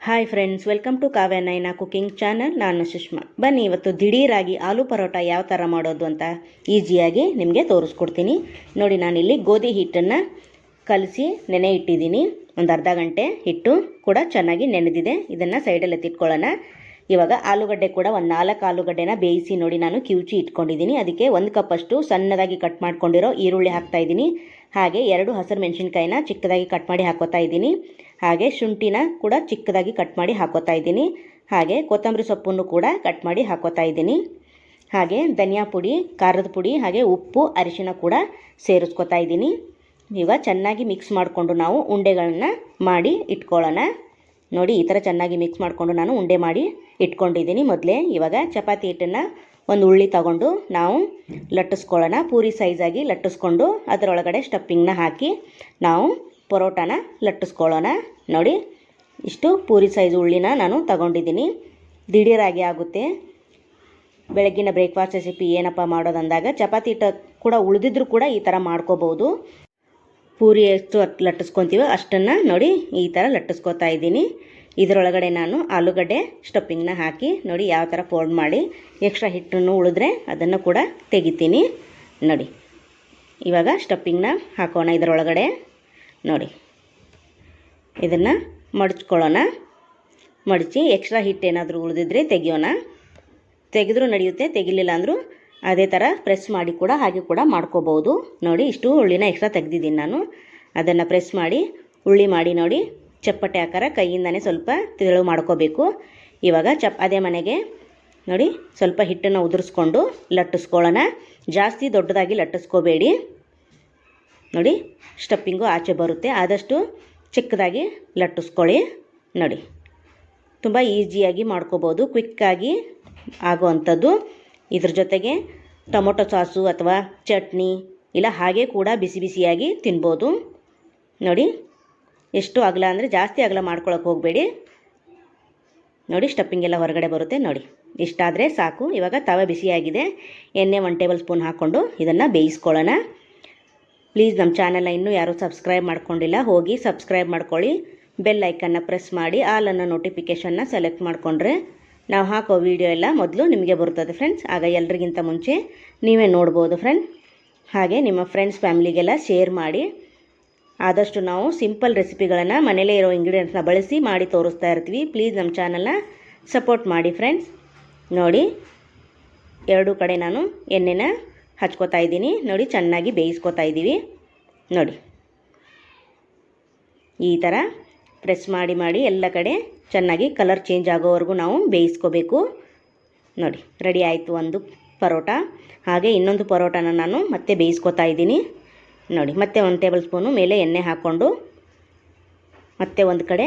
Hi friends, welcome to Kavya Naina cooking channel. ನಾನು ಸುಷ್ಮಾ. ಬನ್ನಿ ಇವತ್ತು ದಿಢೀರಾಗಿ ಆಲೂ ಪರೋಟ ಯಾವ ಥರ ಮಾಡೋದು ಅಂತ ಈಸಿಯಾಗಿ ನಿಮಗೆ ತೋರಿಸ್ಕೊಡ್ತೀನಿ. ನೋಡಿ, ನಾನಿಲ್ಲಿ ಗೋಧಿ ಹಿಟ್ಟನ್ನು ಕಲಸಿ ನೆನೆ ಇಟ್ಟಿದ್ದೀನಿ. ಒಂದು ಅರ್ಧ ಗಂಟೆ ಹಿಟ್ಟು ಕೂಡ ಚೆನ್ನಾಗಿ ನೆನೆದಿದೆ. ಇದನ್ನು ಸೈಡಲ್ಲಿ ಎತ್ತಿಟ್ಕೊಳ್ಳೋಣ. ಇವಾಗ ಆಲೂಗಡ್ಡೆ ಕೂಡ ಒಂದು 4 ಆಲೂಗಡ್ಡೆನ ಬೇಯಿಸಿ ನೋಡಿ ನಾನು ಕಿವುಚಿ ಇಟ್ಕೊಂಡಿದ್ದೀನಿ. ಅದಕ್ಕೆ 1 ಕಪ್ಪಷ್ಟು ಸಣ್ಣದಾಗಿ ಕಟ್ ಮಾಡ್ಕೊಂಡಿರೋ ಈರುಳ್ಳಿ ಹಾಕ್ತಾಯಿದ್ದೀನಿ. ಹಾಗೆ 2 ಹಸಿರು ಮೆಣಸಿನ್ಕಾಯಿನ ಚಿಕ್ಕದಾಗಿ ಕಟ್ ಮಾಡಿ ಹಾಕೋತಾ ಇದ್ದೀನಿ. ಹಾಗೆ ಶುಂಠಿನ ಕೂಡ ಚಿಕ್ಕದಾಗಿ ಕಟ್ ಮಾಡಿ ಹಾಕೋತಾ ಇದ್ದೀನಿ. ಹಾಗೆ ಕೊತ್ತಂಬರಿ ಸೊಪ್ಪನ್ನು ಕೂಡ ಕಟ್ ಮಾಡಿ ಹಾಕೋತಾ ಇದ್ದೀನಿ. ಹಾಗೆ ಧನಿಯಾ ಪುಡಿ, ಖಾರದ ಪುಡಿ, ಹಾಗೆ ಉಪ್ಪು, ಅರಿಶಿನ ಕೂಡ ಸೇರಿಸ್ಕೊತಾ ಇದ್ದೀನಿ. ಈಗ ಚೆನ್ನಾಗಿ ಮಿಕ್ಸ್ ಮಾಡಿಕೊಂಡು ನಾವು ಉಂಡೆಗಳನ್ನ ಮಾಡಿ ಇಟ್ಕೊಳ್ಳೋಣ. ನೋಡಿ, ಈ ಥರ ಚೆನ್ನಾಗಿ ಮಿಕ್ಸ್ ಮಾಡಿಕೊಂಡು ನಾನು ಉಂಡೆ ಮಾಡಿ ಇಟ್ಕೊಂಡಿದ್ದೀನಿ ಮೊದಲೇ. ಇವಾಗ ಚಪಾತಿ ಹಿಟ್ಟನ್ನು ಒಂದು ಉಳ್ಳಿ ತಗೊಂಡು ನಾವು ಲಟ್ಟಿಸ್ಕೊಳ್ಳೋಣ. ಪೂರಿ ಸೈಜಾಗಿ ಲಟ್ಟಿಸ್ಕೊಂಡು ಅದರೊಳಗಡೆ ಸ್ಟಫಿಂಗ್ನ ಹಾಕಿ ನಾವು ಪರೋಟಾನ ಲಟ್ಟಿಸ್ಕೊಳ್ಳೋಣ. ನೋಡಿ, ಇಷ್ಟು ಪೂರಿ ಸೈಜ್ ಉಳ್ಳಿನ ನಾನು ತಗೊಂಡಿದ್ದೀನಿ. ದಿಢೀರಾಗಿ ಆಗುತ್ತೆ. ಬೆಳಗ್ಗಿನ ಬ್ರೇಕ್ಫಾಸ್ಟ್ ರೆಸಿಪಿ ಏನಪ್ಪ ಮಾಡೋದಂದಾಗ ಚಪಾತಿ ಹಿಟ್ಟು ಕೂಡ ಉಳಿದಿದ್ರೂ ಕೂಡ ಈ ಥರ ಮಾಡ್ಕೋಬೋದು. ಪೂರಿ ಎಷ್ಟು ಲಟ್ಟಿಸ್ಕೊತೀವೋ ಅಷ್ಟನ್ನು ನೋಡಿ ಈ ಥರ ಲಟ್ಟಿಸ್ಕೊತಾ ಇದ್ದೀನಿ. ಇದರೊಳಗಡೆ ನಾನು ಆಲೂಗಡ್ಡೆ ಸ್ಟಫಿಂಗ್ನ ಹಾಕಿ ನೋಡಿ ಯಾವ ಥರ ಫೋಲ್ಡ್ ಮಾಡಿ ಎಕ್ಸ್ಟ್ರಾ ಹಿಟ್ಟನ್ನು ಉಳಿದ್ರೆ ಅದನ್ನು ಕೂಡ ತೆಗಿತೀನಿ. ನೋಡಿ, ಇವಾಗ ಸ್ಟಫಿಂಗ್ನ ಹಾಕೋಣ ಇದರೊಳಗಡೆ. ನೋಡಿ, ಇದನ್ನು ಮಡಚ್ಕೊಳ್ಳೋಣ. ಮಡಚಿ ಎಕ್ಸ್ಟ್ರಾ ಹಿಟ್ಟು ಏನಾದರೂ ಉಳಿದಿದ್ರೆ ತೆಗಿಯೋಣ. ತೆಗೆದ್ರೂ ನಡೆಯುತ್ತೆ, ತೆಗಿಲಿಲ್ಲ ಅಂದರೂ ಅದೇ ಥರ ಪ್ರೆಸ್ ಮಾಡಿ ಕೂಡ ಹಾಗೆ ಕೂಡ ಮಾಡ್ಕೋಬೋದು. ನೋಡಿ, ಇಷ್ಟು ಉಳ್ಳಿನ ಎಕ್ಸ್ಟ್ರಾ ತೆಗೆದಿದ್ದೀನಿ ನಾನು. ಅದನ್ನು ಪ್ರೆಸ್ ಮಾಡಿ ಉಳ್ಳಿ ಮಾಡಿ ನೋಡಿ ಚಪ್ಪಟೆ ಆಕಾರ ಕೈಯಿಂದನೇ ಸ್ವಲ್ಪ ತೆಳು ಮಾಡ್ಕೋಬೇಕು. ಇವಾಗ ಅದೇ ಮನೆಗೆ ನೋಡಿ ಸ್ವಲ್ಪ ಹಿಟ್ಟನ್ನು ಉದುರಿಸ್ಕೊಂಡು ಲಟ್ಟಿಸ್ಕೊಳ್ಳೋಣ. ಜಾಸ್ತಿ ದೊಡ್ಡದಾಗಿ ಲಟ್ಟಿಸ್ಕೋಬೇಡಿ. ನೋಡಿ, ಸ್ಟಫಿಂಗು ಆಚೆ ಬರುತ್ತೆ. ಆದಷ್ಟು ಚಿಕ್ಕದಾಗಿ ಲಟ್ಟಿಸ್ಕೊಳ್ಳಿ. ನೋಡಿ, ತುಂಬ ಈಸಿಯಾಗಿ ಮಾಡ್ಕೋಬೋದು, ಕ್ವಿಕ್ಕಾಗಿ ಆಗೋವಂಥದ್ದು. ಇದ್ರ ಜೊತೆಗೆ ಟೊಮೊಟೊ ಸಾಸು ಅಥವಾ ಚಟ್ನಿ ಇಲ್ಲ ಹಾಗೆ ಕೂಡ ಬಿಸಿ ಬಿಸಿಯಾಗಿ ತಿನ್ಬೋದು. ನೋಡಿ, ಎಷ್ಟು ಅಗಲ ಅಂದರೆ ಜಾಸ್ತಿ ಅಗಲ ಮಾಡ್ಕೊಳಕ್ಕೆ ಹೋಗಬೇಡಿ. ನೋಡಿ, ಸ್ಟಫಿಂಗ್ ಎಲ್ಲ ಹೊರಗಡೆ ಬರುತ್ತೆ. ನೋಡಿ, ಇಷ್ಟಾದರೆ ಸಾಕು. ಇವಾಗ ತವೆ ಬಿಸಿಯಾಗಿದೆ. ಎಣ್ಣೆ 1 ಟೇಬಲ್ ಸ್ಪೂನ್ ಹಾಕ್ಕೊಂಡು ಇದನ್ನು ಬೇಯಿಸ್ಕೊಳ್ಳೋಣ. ಪ್ಲೀಸ್ ನಮ್ಮ ಚಾನಲ್ನ ಇನ್ನೂ ಯಾರೂ ಸಬ್ಸ್ಕ್ರೈಬ್ ಮಾಡ್ಕೊಂಡಿಲ್ಲ, ಹೋಗಿ ಸಬ್ಸ್ಕ್ರೈಬ್ ಮಾಡ್ಕೊಳ್ಳಿ. ಬೆಲ್ ಐಕನ್ನ ಪ್ರೆಸ್ ಮಾಡಿ ಆಲ್ ಅನ್ನೋ ನೋಟಿಫಿಕೇಷನ್ನ ಸೆಲೆಕ್ಟ್ ಮಾಡಿಕೊಂಡ್ರೆ ನಾವು ಹಾಕೋ ವಿಡಿಯೋ ಎಲ್ಲ ಮೊದಲು ನಿಮಗೆ ಬರ್ತದೆ ಫ್ರೆಂಡ್ಸ್. ಆಗ ಎಲ್ರಿಗಿಂತ ಮುಂಚೆ ನೀವೇ ನೋಡ್ಬೋದು ಫ್ರೆಂಡ್. ಹಾಗೆ ನಿಮ್ಮ ಫ್ರೆಂಡ್ಸ್ ಫ್ಯಾಮಿಲಿಗೆಲ್ಲ ಶೇರ್ ಮಾಡಿ. ಆದಷ್ಟು ನಾವು ಸಿಂಪಲ್ ರೆಸಿಪಿಗಳನ್ನು ಮನೇಲೇ ಇರೋ ಇಂಗ್ರೀಡಿಯೆಂಟ್ಸ್ನ ಬಳಸಿ ಮಾಡಿ ತೋರಿಸ್ತಾ ಇರ್ತೀವಿ. ಪ್ಲೀಸ್ ನಮ್ಮ ಚಾನಲ್ನ ಸಪೋರ್ಟ್ ಮಾಡಿ ಫ್ರೆಂಡ್ಸ್. ನೋಡಿ, 2 ಕಡೆ ನಾನು ಎಣ್ಣೆನ ಹಚ್ಕೋತಾ ಇದ್ದೀನಿ. ನೋಡಿ, ಚೆನ್ನಾಗಿ ಬೇಯಿಸ್ಕೊತಾ ಇದ್ದೀವಿ. ನೋಡಿ, ಈ ಥರ ಪ್ರೆಸ್ ಮಾಡಿ ಮಾಡಿ ಎಲ್ಲ ಕಡೆ ಚೆನ್ನಾಗಿ ಕಲರ್ ಚೇಂಜ್ ಆಗೋವರೆಗೂ ನಾವು ಬೇಯಿಸ್ಕೋಬೇಕು. ನೋಡಿ, ರೆಡಿ ಆಯಿತು ಒಂದು ಪರೋಟ. ಹಾಗೆ ಇನ್ನೊಂದು ಪರೋಟನ ನಾನು ಮತ್ತೆ ಬೇಯಿಸ್ಕೊತಾ ಇದ್ದೀನಿ. ನೋಡಿ, ಮತ್ತೆ 1 ಟೇಬಲ್ ಸ್ಪೂನು ಮೇಲೆ ಎಣ್ಣೆ ಹಾಕ್ಕೊಂಡು ಮತ್ತೆ ಒಂದು ಕಡೆ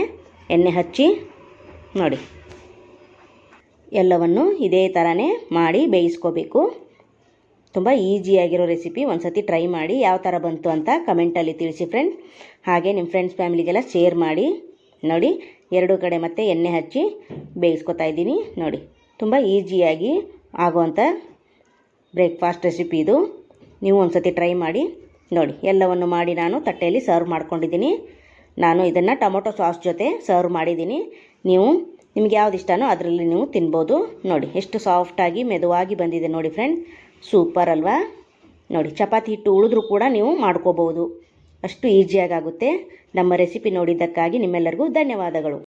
ಎಣ್ಣೆ ಹಚ್ಚಿ ನೋಡಿ ಎಲ್ಲವನ್ನು ಇದೇ ಥರನೇ ಮಾಡಿ ಬೇಯಿಸ್ಕೋಬೇಕು. ತುಂಬ ಈಸಿಯಾಗಿರೋ ರೆಸಿಪಿ. ಒಂದು ಸತಿ ಟ್ರೈ ಮಾಡಿ ಯಾವ ಥರ ಬಂತು ಅಂತ ಕಮೆಂಟಲ್ಲಿ ತಿಳಿಸಿ ಫ್ರೆಂಡ್ಸ್. ಹಾಗೆ ನಿಮ್ಮ ಫ್ರೆಂಡ್ಸ್ ಫ್ಯಾಮಿಲಿಗೆಲ್ಲ ಶೇರ್ ಮಾಡಿ. ನೋಡಿ, 2 ಕಡೆ ಮತ್ತೆ ಎಣ್ಣೆ ಹಚ್ಚಿ ಬೇಯಿಸ್ಕೊತಾ ಇದ್ದೀನಿ. ನೋಡಿ, ತುಂಬ ಈಸಿಯಾಗಿ ಆಗುವಂಥ ಬ್ರೇಕ್ಫಾಸ್ಟ್ ರೆಸಿಪಿ ಇದು. ನೀವು ಒಂದು ಸತಿ ಟ್ರೈ ಮಾಡಿ. ನೋಡಿ, ಎಲ್ಲವನ್ನು ಮಾಡಿ ನಾನು ತಟ್ಟೆಯಲ್ಲಿ ಸರ್ವ್ ಮಾಡ್ಕೊಂಡಿದ್ದೀನಿ. ನಾನು ಇದನ್ನು ಟೊಮೊಟೊ ಸಾಸ್ ಜೊತೆ ಸರ್ವ್ ಮಾಡಿದ್ದೀನಿ. ನಿಮ್ಗೆ ಯಾವ್ದು ಇಷ್ಟನೋ ಅದರಲ್ಲಿ ನೀವು ತಿನ್ಬೋದು. ನೋಡಿ, ಎಷ್ಟು ಸಾಫ್ಟಾಗಿ ಮೆದುವಾಗಿ ಬಂದಿದೆ ನೋಡಿ ಫ್ರೆಂಡ್. ಸೂಪರ್ ಅಲ್ವಾ? ನೋಡಿ, ಚಪಾತಿ ಹಿಟ್ಟು ಉಳಿದ್ರೂ ಕೂಡ ನೀವು ಮಾಡ್ಕೋಬೋದು. ಅಷ್ಟು ಈಸಿಯಾಗಿ ಆಗುತ್ತೆ. ನಮ್ಮ ರೆಸಿಪಿ ನೋಡಿದ್ದಕ್ಕಾಗಿ ನಿಮ್ಮೆಲ್ಲರಿಗೂ ಧನ್ಯವಾದಗಳು.